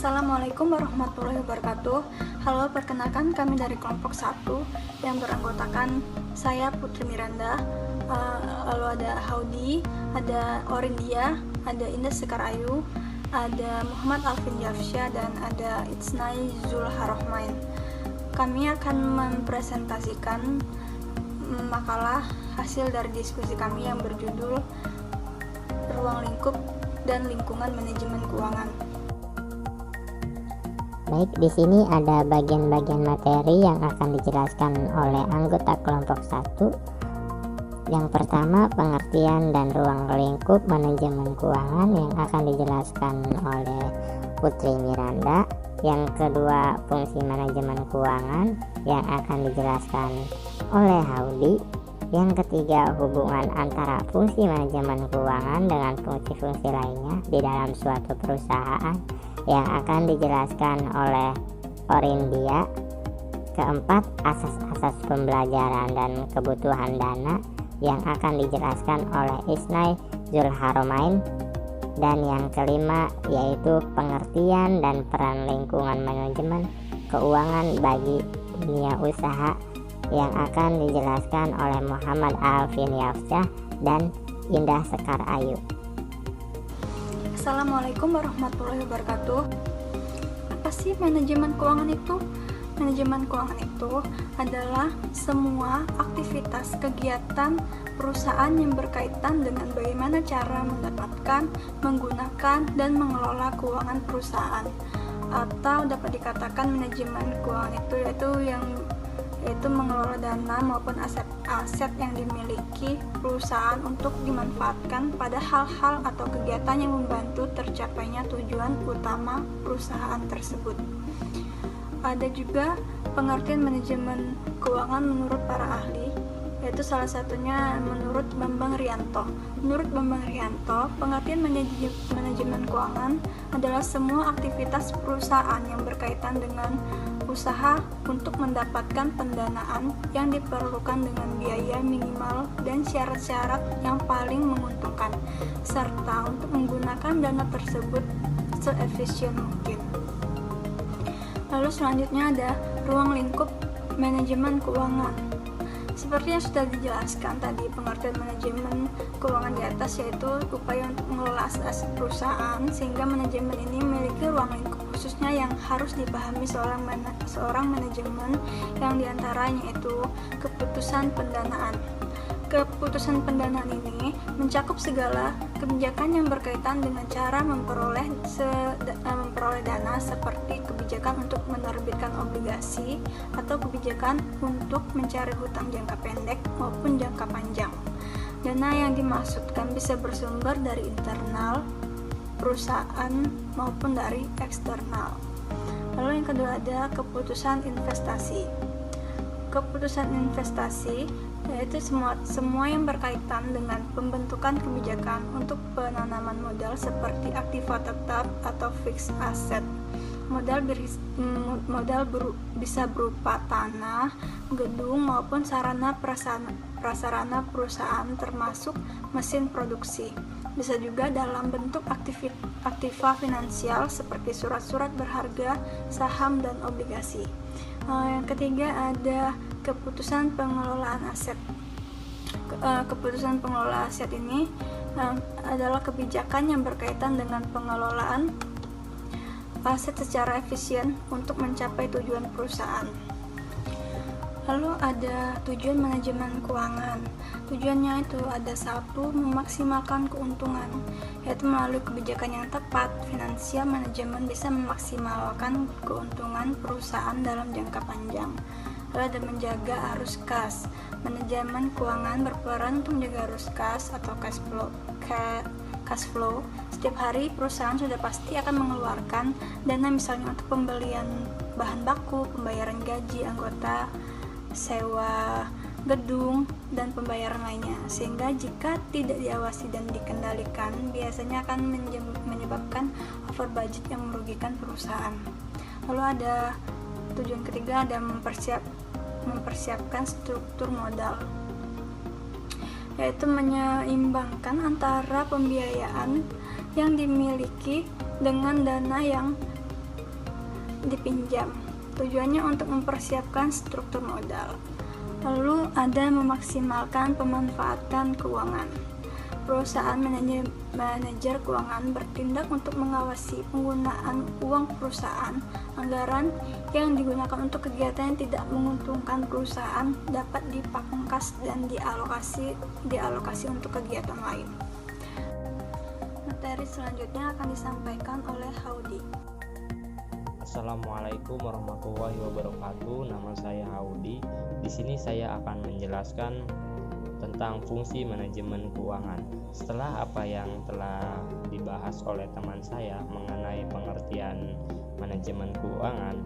Assalamualaikum warahmatullahi wabarakatuh. Halo, perkenalkan kami dari kelompok 1 yang beranggotakan saya Putri Miranda, lalu ada Haudi, ada Orindia, ada Indah Sekar Ayu, ada Muhammad Alvin Jafsya, dan ada Itsnai Zulharohmain. Kami akan mempresentasikan makalah hasil dari diskusi kami yang berjudul Ruang Lingkup dan Lingkungan Manajemen Keuangan. Baik, di sini ada bagian-bagian materi yang akan dijelaskan oleh anggota kelompok 1. Yang pertama, pengertian dan ruang lingkup manajemen keuangan yang akan dijelaskan oleh Putri Miranda. Yang kedua, fungsi manajemen keuangan yang akan dijelaskan oleh Haudi. Yang ketiga, hubungan antara fungsi manajemen keuangan dengan fungsi-fungsi lainnya di dalam suatu perusahaan yang akan dijelaskan oleh Orindia. Keempat, asas-asas pembelajaran dan kebutuhan dana yang akan dijelaskan oleh Itsnai Zulharohmain. Dan yang kelima, yaitu pengertian dan peran lingkungan manajemen keuangan bagi dunia usaha yang akan dijelaskan oleh Muhammad Alvin Jafsya dan Indah Sekar Ayu. Assalamualaikum warahmatullahi wabarakatuh. Apa sih manajemen keuangan itu? Manajemen keuangan itu adalah semua aktivitas kegiatan perusahaan yang berkaitan dengan bagaimana cara mendapatkan, menggunakan, dan mengelola keuangan perusahaan. Atau dapat dikatakan manajemen keuangan itu yaitu mengelola dana maupun aset-aset yang dimiliki perusahaan untuk dimanfaatkan pada hal-hal atau kegiatan yang membantu tercapainya tujuan utama perusahaan tersebut. Ada juga pengertian manajemen keuangan menurut para ahli, yaitu salah satunya menurut Bambang Rianto. Menurut Bambang Rianto, pengertian manajemen keuangan adalah semua aktivitas perusahaan yang berkaitan dengan usaha untuk mendapatkan pendanaan yang diperlukan dengan biaya minimal dan syarat-syarat yang paling menguntungkan, serta untuk menggunakan dana tersebut seefisien mungkin. Lalu selanjutnya ada ruang lingkup manajemen keuangan. Seperti yang sudah dijelaskan tadi, pengertian manajemen keuangan di atas yaitu upaya untuk mengelola aset perusahaan sehingga manajemen ini memiliki ruang lingkup khususnya yang harus dipahami seorang manajemen, yang diantaranya itu keputusan pendanaan. Keputusan pendanaan ini mencakup segala kebijakan yang berkaitan dengan cara memperoleh dana, seperti kebijakan untuk menerbitkan obligasi atau kebijakan untuk mencari hutang jangka pendek maupun jangka panjang. Dana yang dimaksudkan bisa bersumber dari internal perusahaan maupun dari eksternal. Lalu yang kedua ada keputusan investasi. Keputusan investasi yaitu semua yang berkaitan dengan pembentukan kebijakan untuk penanaman modal seperti aktiva tetap atau fixed asset. Modal bisa berupa tanah, gedung, maupun sarana prasarana perusahaan termasuk mesin produksi. Bisa juga dalam bentuk aktiva finansial seperti surat-surat berharga, saham, dan obligasi. Yang ketiga ada keputusan pengelolaan aset. Keputusan pengelolaan aset ini adalah kebijakan yang berkaitan dengan pengelolaan aset secara efisien untuk mencapai tujuan perusahaan. Lalu ada tujuan manajemen keuangan. Tujuannya itu ada satu, memaksimalkan keuntungan, yaitu melalui kebijakan yang tepat, finansial manajemen bisa memaksimalkan keuntungan perusahaan dalam jangka panjang. Lalu ada menjaga arus kas. Manajemen keuangan berperan untuk menjaga arus kas atau cash flow. Setiap hari perusahaan sudah pasti akan mengeluarkan dana misalnya untuk pembelian bahan baku, pembayaran gaji anggota, sewa gedung, dan pembayaran lainnya, sehingga jika tidak diawasi dan dikendalikan biasanya akan menyebabkan over budget yang merugikan perusahaan. Lalu ada tujuan ketiga, ada mempersiapkan struktur modal, yaitu menyeimbangkan antara pembiayaan yang dimiliki dengan dana yang dipinjam. Tujuannya untuk mempersiapkan struktur modal. Lalu ada memaksimalkan pemanfaatan keuangan. Perusahaan manajer keuangan bertindak untuk mengawasi penggunaan uang perusahaan. Anggaran yang digunakan untuk kegiatan yang tidak menguntungkan perusahaan dapat dipangkas dan dialokasi untuk kegiatan lain. Materi selanjutnya akan disampaikan oleh Haudi. Assalamualaikum warahmatullahi wabarakatuh. Nama saya Haudi. Di sini saya akan menjelaskan tentang fungsi manajemen keuangan. Setelah apa yang telah dibahas oleh teman saya mengenai pengertian manajemen keuangan,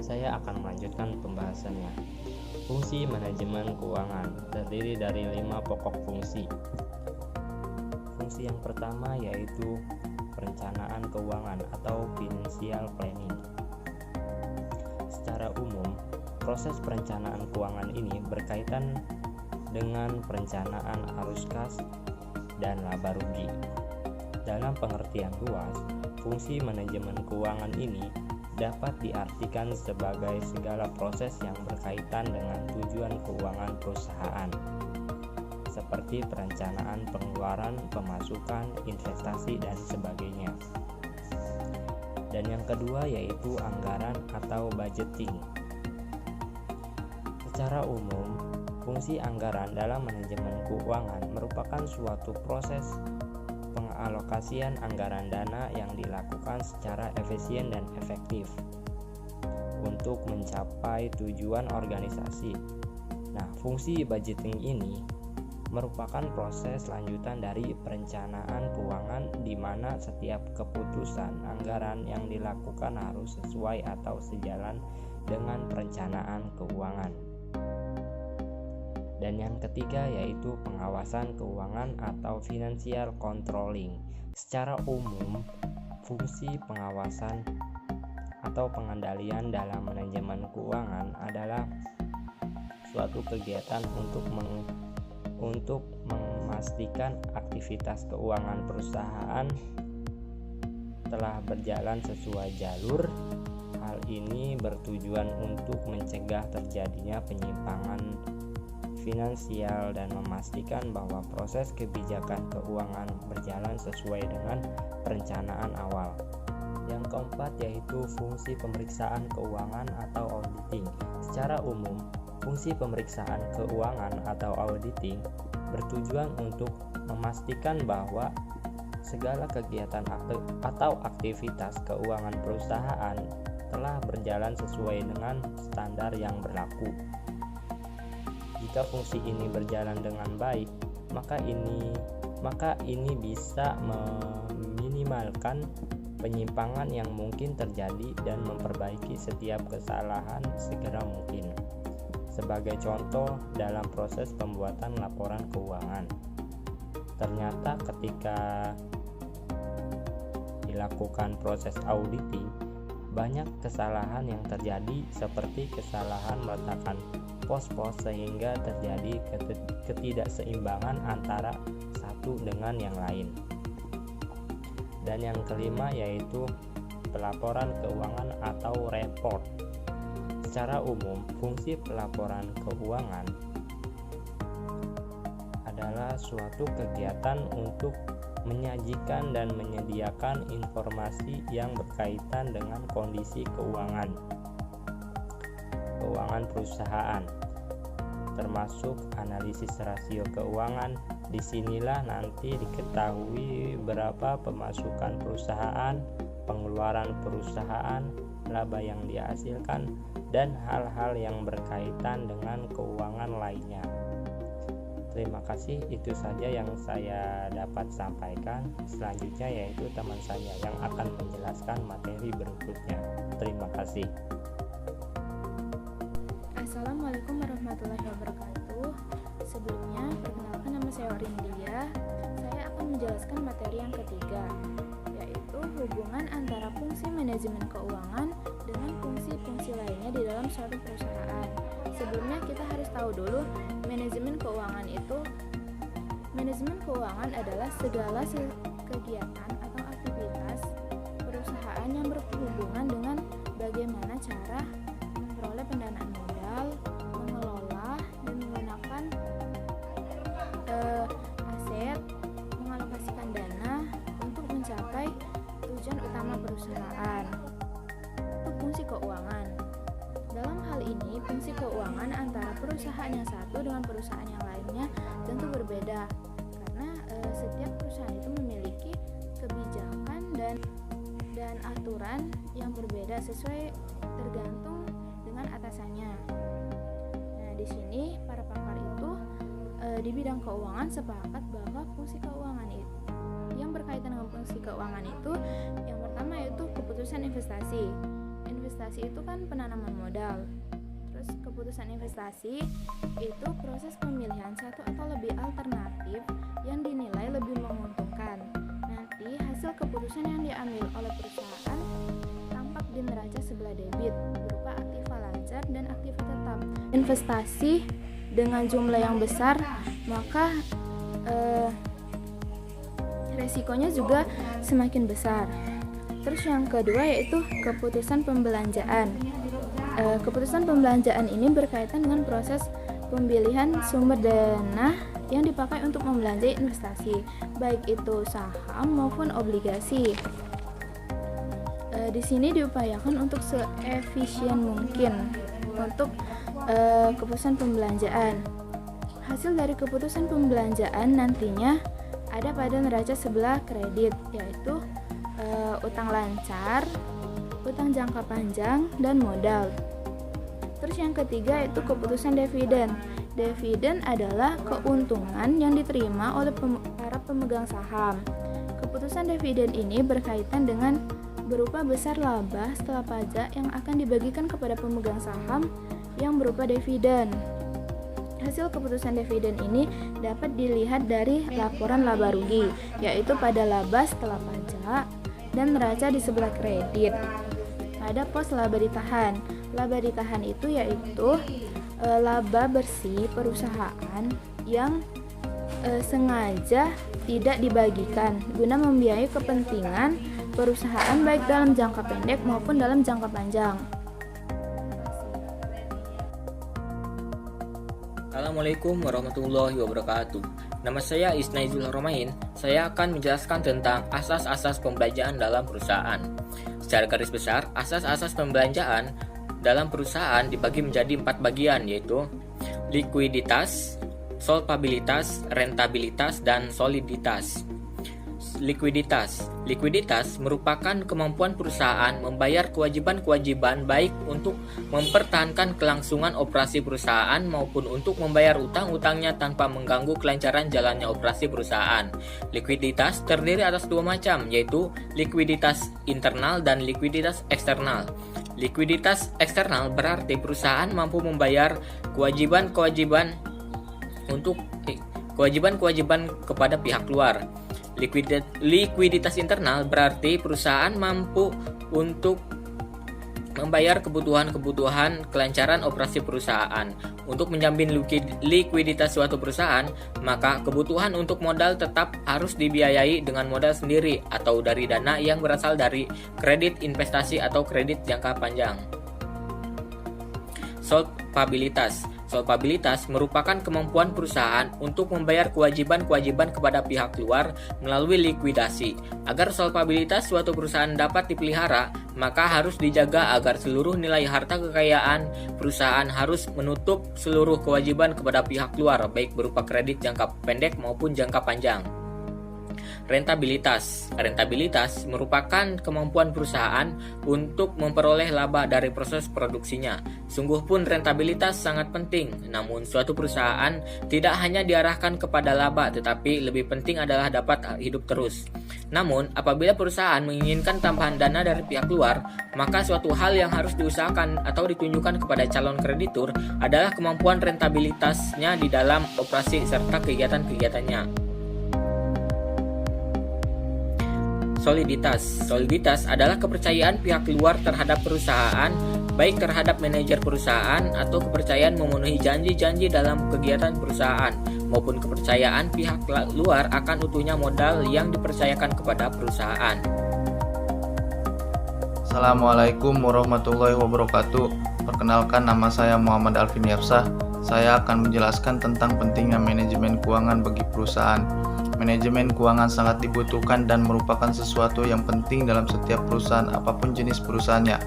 saya akan melanjutkan pembahasannya. Fungsi manajemen keuangan terdiri dari 5 pokok fungsi. Fungsi yang pertama yaitu perencanaan keuangan atau financial planning. Secara umum, proses perencanaan keuangan ini berkaitan dengan perencanaan arus kas dan laba rugi. Dalam pengertian luas, fungsi manajemen keuangan ini dapat diartikan sebagai segala proses yang berkaitan dengan tujuan keuangan perusahaan, seperti perencanaan pengeluaran, pemasukan, investasi, dan sebagainya. Dan yang kedua yaitu anggaran atau budgeting. Secara umum, fungsi anggaran dalam manajemen keuangan merupakan suatu proses pengalokasian anggaran dana yang dilakukan secara efisien dan efektif untuk mencapai tujuan organisasi. Nah, fungsi budgeting ini merupakan proses lanjutan dari perencanaan keuangan di mana setiap keputusan anggaran yang dilakukan harus sesuai atau sejalan dengan perencanaan keuangan. Dan yang ketiga yaitu pengawasan keuangan atau financial controlling. Secara umum, fungsi pengawasan atau pengendalian dalam manajemen keuangan adalah suatu kegiatan untuk memastikan aktivitas keuangan perusahaan telah berjalan sesuai jalur. Hal ini bertujuan untuk mencegah terjadinya penyimpangan finansial dan memastikan bahwa proses kebijakan keuangan berjalan sesuai dengan perencanaan awal. Yang keempat yaitu fungsi pemeriksaan keuangan atau auditing. Secara umum, fungsi pemeriksaan keuangan atau auditing bertujuan untuk memastikan bahwa segala kegiatan atau aktivitas keuangan perusahaan telah berjalan sesuai dengan standar yang berlaku. Jika fungsi ini berjalan dengan baik, maka ini bisa meminimalkan penyimpangan yang mungkin terjadi dan memperbaiki setiap kesalahan segera mungkin. Sebagai contoh, dalam proses pembuatan laporan keuangan, ternyata ketika dilakukan proses auditing, banyak kesalahan yang terjadi seperti kesalahan meletakkan pos-pos sehingga terjadi ketidakseimbangan antara satu dengan yang lain. Dan yang kelima yaitu pelaporan keuangan atau report. Secara umum, fungsi pelaporan keuangan adalah suatu kegiatan untuk menyajikan dan menyediakan informasi yang berkaitan dengan kondisi keuangan perusahaan, termasuk analisis rasio keuangan. Disinilah nanti diketahui berapa pemasukan perusahaan, pengeluaran perusahaan, laba yang dihasilkan, dan hal-hal yang berkaitan dengan keuangan lainnya. Terima kasih, itu saja yang saya dapat sampaikan. Selanjutnya yaitu teman saya yang akan menjelaskan materi berikutnya. Terima kasih. Assalamualaikum warahmatullahi wabarakatuh. Sebelumnya, perkenalkan nama saya Orindia. Saya akan menjelaskan materi yang ketiga, yaitu hubungan antara fungsi manajemen keuangan dengan fungsi-fungsi lainnya di dalam suatu perusahaan. Sebelumnya kita harus tahu dulu manajemen keuangan adalah segala kegiatan atau aktivitas perusahaan yang berhubungan dengan bagaimana cara memperoleh pendanaan modal, mengelola dan menggunakan aset, mengalokasikan dana untuk mencapai tujuan utama perusahaan. Untuk fungsi keuangan. Dalam hal ini, fungsi keuangan antara perusahaan yang satu dengan perusahaan yang lainnya tentu berbeda, karena setiap perusahaan itu memiliki kebijakan dan aturan yang berbeda sesuai tergantung dengan atasannya. Nah, di sini para pakar itu di bidang keuangan sepakat bahwa fungsi keuangan itu yang berkaitan dengan fungsi keuangan itu yang pertama yaitu keputusan investasi. Investasi itu kan penanaman modal. Terus keputusan investasi itu proses pemilihan satu atau lebih alternatif yang dinilai lebih menguntungkan. Nanti hasil keputusan yang diambil oleh perusahaan tampak di neraca sebelah debit berupa aktiva lancar dan aktiva tetap. Investasi dengan jumlah yang besar, maka resikonya juga semakin besar. Terus yang kedua yaitu keputusan pembelanjaan. Keputusan pembelanjaan ini berkaitan dengan proses pemilihan sumber dana yang dipakai untuk membelanjai investasi, baik itu saham maupun obligasi. Di sini diupayakan untuk seefisien mungkin untuk keputusan pembelanjaan. Hasil dari keputusan pembelanjaan nantinya ada pada neraca sebelah kredit, yaitu utang lancar, utang jangka panjang, dan modal. Terus yang ketiga yaitu keputusan dividen. Dividen adalah keuntungan yang diterima oleh para pemegang saham. Keputusan dividen ini berkaitan dengan berupa besar laba setelah pajak yang akan dibagikan kepada pemegang saham yang berupa dividen. Hasil keputusan dividen ini dapat dilihat dari laporan laba rugi, yaitu pada laba setelah pajak dan neraca di sebelah kredit. Ada pos laba ditahan. Laba ditahan itu yaitu laba bersih perusahaan yang sengaja tidak dibagikan guna membiayai kepentingan perusahaan baik dalam jangka pendek maupun dalam jangka panjang. Assalamualaikum warahmatullahi wabarakatuh. Nama saya Isnaizul Romain. Saya akan menjelaskan tentang asas-asas pembelanjaan dalam perusahaan. Secara garis besar, asas-asas pembelanjaan dalam perusahaan dibagi menjadi 4 bagian, yaitu likuiditas, solvabilitas, rentabilitas, dan soliditas. Likuiditas merupakan kemampuan perusahaan membayar kewajiban-kewajiban baik untuk mempertahankan kelangsungan operasi perusahaan maupun untuk membayar utang-utangnya tanpa mengganggu kelancaran jalannya operasi perusahaan. Likuiditas terdiri atas 2 macam, yaitu likuiditas internal dan likuiditas eksternal. Likuiditas eksternal berarti perusahaan mampu membayar kewajiban-kewajiban kepada pihak luar. Likuiditas internal berarti perusahaan mampu untuk membayar kebutuhan-kebutuhan kelancaran operasi perusahaan. Untuk menjamin likuiditas suatu perusahaan, maka kebutuhan untuk modal tetap harus dibiayai dengan modal sendiri atau dari dana yang berasal dari kredit investasi atau kredit jangka panjang. Solvabilitas merupakan kemampuan perusahaan untuk membayar kewajiban-kewajiban kepada pihak luar melalui likuidasi. Agar solvabilitas suatu perusahaan dapat dipelihara, maka harus dijaga agar seluruh nilai harta kekayaan perusahaan harus menutup seluruh kewajiban kepada pihak luar, baik berupa kredit jangka pendek maupun jangka panjang. Rentabilitas merupakan kemampuan perusahaan untuk memperoleh laba dari proses produksinya. Sungguh pun rentabilitas sangat penting, namun suatu perusahaan tidak hanya diarahkan kepada laba, tetapi lebih penting adalah dapat hidup terus. Namun, apabila perusahaan menginginkan tambahan dana dari pihak luar, maka suatu hal yang harus diusahakan atau ditunjukkan kepada calon kreditur adalah kemampuan rentabilitasnya di dalam operasi serta kegiatan-kegiatannya. Soliditas adalah kepercayaan pihak luar terhadap perusahaan, baik terhadap manajer perusahaan atau kepercayaan memenuhi janji-janji dalam kegiatan perusahaan, maupun kepercayaan pihak luar akan utuhnya modal yang dipercayakan kepada perusahaan. Assalamualaikum warahmatullahi wabarakatuh. Perkenalkan, nama saya Muhammad Alvin Yapsah. Saya akan menjelaskan tentang pentingnya manajemen keuangan bagi perusahaan. Manajemen keuangan sangat dibutuhkan dan merupakan sesuatu yang penting dalam setiap perusahaan apapun jenis perusahaannya.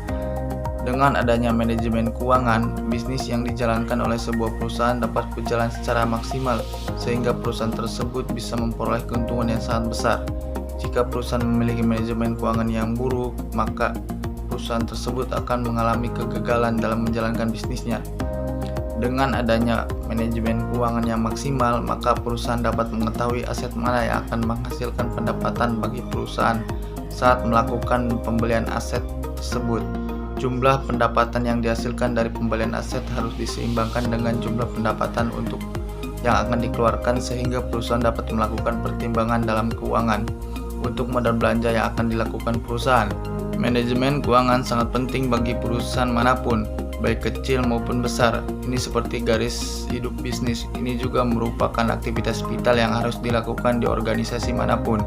Dengan adanya manajemen keuangan, bisnis yang dijalankan oleh sebuah perusahaan dapat berjalan secara maksimal, sehingga perusahaan tersebut bisa memperoleh keuntungan yang sangat besar. Jika perusahaan memiliki manajemen keuangan yang buruk, maka perusahaan tersebut akan mengalami kegagalan dalam menjalankan bisnisnya. Dengan adanya manajemen keuangan yang maksimal, maka perusahaan dapat mengetahui aset mana yang akan menghasilkan pendapatan bagi perusahaan saat melakukan pembelian aset tersebut. Jumlah pendapatan yang dihasilkan dari pembelian aset harus diseimbangkan dengan jumlah pendapatan yang akan dikeluarkan, sehingga perusahaan dapat melakukan pertimbangan dalam keuangan untuk modal belanja yang akan dilakukan perusahaan. Manajemen keuangan sangat penting bagi perusahaan manapun, baik kecil maupun besar. Ini seperti garis hidup bisnis. Ini juga merupakan aktivitas vital yang harus dilakukan di organisasi manapun.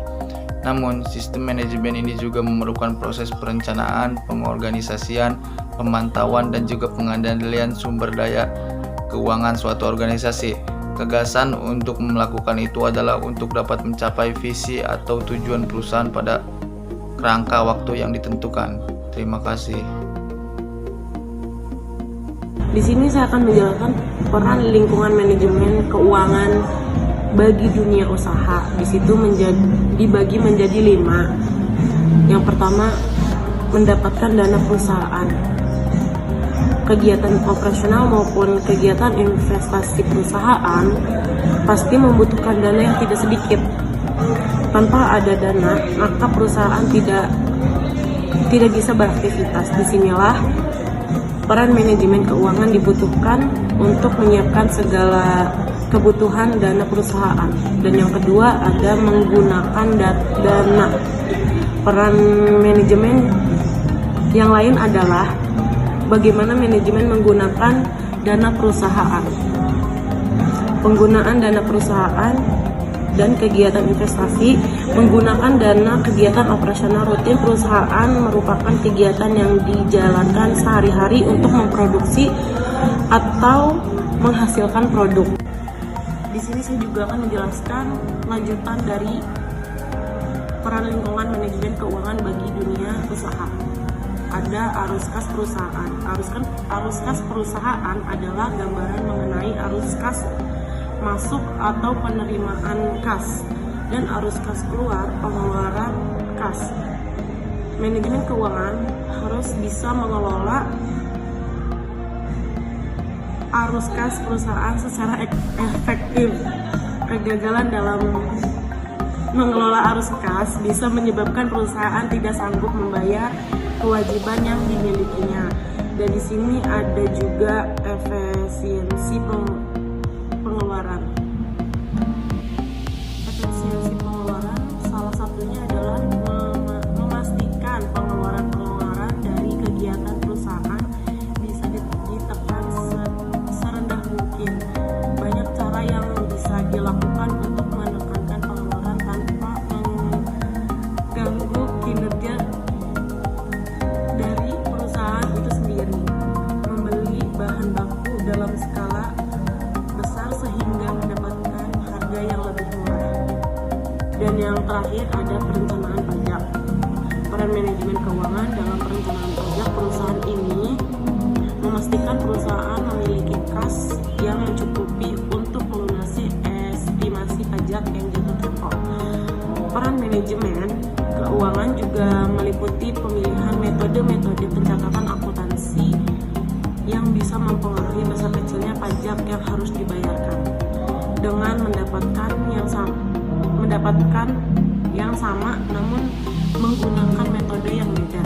Namun, sistem manajemen ini juga memerlukan proses perencanaan, pengorganisasian, pemantauan, dan juga pengendalian sumber daya keuangan suatu organisasi. Gagasan untuk melakukan itu adalah untuk dapat mencapai visi atau tujuan perusahaan pada kerangka waktu yang ditentukan. Terima kasih. Di sini saya akan menjelaskan peran lingkungan manajemen keuangan bagi dunia usaha. Di situ dibagi menjadi 5. Yang pertama, mendapatkan dana perusahaan. Kegiatan operasional maupun kegiatan investasi perusahaan pasti membutuhkan dana yang tidak sedikit. Tanpa ada dana, maka perusahaan tidak bisa beraktivitas. Disinilah peran manajemen keuangan dibutuhkan untuk menyiapkan segala kebutuhan dana perusahaan. Dan yang kedua ada menggunakan dana. Peran manajemen yang lain adalah bagaimana manajemen menggunakan dana perusahaan. Penggunaan dana perusahaan dan kegiatan investasi. Menggunakan dana kegiatan operasional rutin perusahaan merupakan kegiatan yang dijalankan sehari-hari untuk memproduksi atau menghasilkan produk. Di sini saya juga akan menjelaskan lanjutan dari peran lingkungan manajemen keuangan bagi dunia usaha. Ada arus kas perusahaan. Arus kas perusahaan adalah gambaran mengenai arus kas masuk atau penerimaan kas dan arus kas keluar, pengeluaran kas. Manajemen keuangan harus bisa mengelola arus kas perusahaan secara efektif. Kegagalan dalam mengelola arus kas bisa menyebabkan perusahaan tidak sanggup membayar kewajiban yang dimilikinya. Dan di sini ada juga efisiensi pengeluaran. Efisiensi pengeluaran salah satunya adalah memastikan pengeluaran dari kegiatan perusahaan bisa ditekan serendah mungkin. Banyak cara yang bisa dilakukan untuk menekankan pengeluaran tanpa mengganggu kinerja dari perusahaan itu sendiri. Membeli bahan baku dalam skala besar sehingga mendapatkan harga yang lebih murah. Dan yang terakhir ada perencanaan pajak. Peran manajemen keuangan dalam perencanaan pajak perusahaan ini memastikan perusahaan memiliki kas yang mencukupi untuk melunasi estimasi pajak yang jatuh tempo. Peran manajemen keuangan juga meliputi pemilihan metode-metode pencatatan akuntansi yang bisa mempengaruhi besar kecilnya pajak yang harus dibayarkan dengan mendapatkan yang sama namun menggunakan metode yang beda.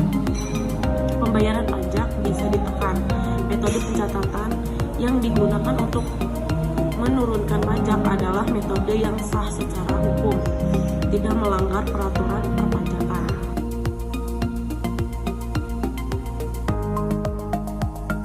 Pembayaran pajak bisa ditekan. Metode pencatatan yang digunakan untuk menurunkan pajak adalah metode yang sah secara hukum, tidak melanggar peraturan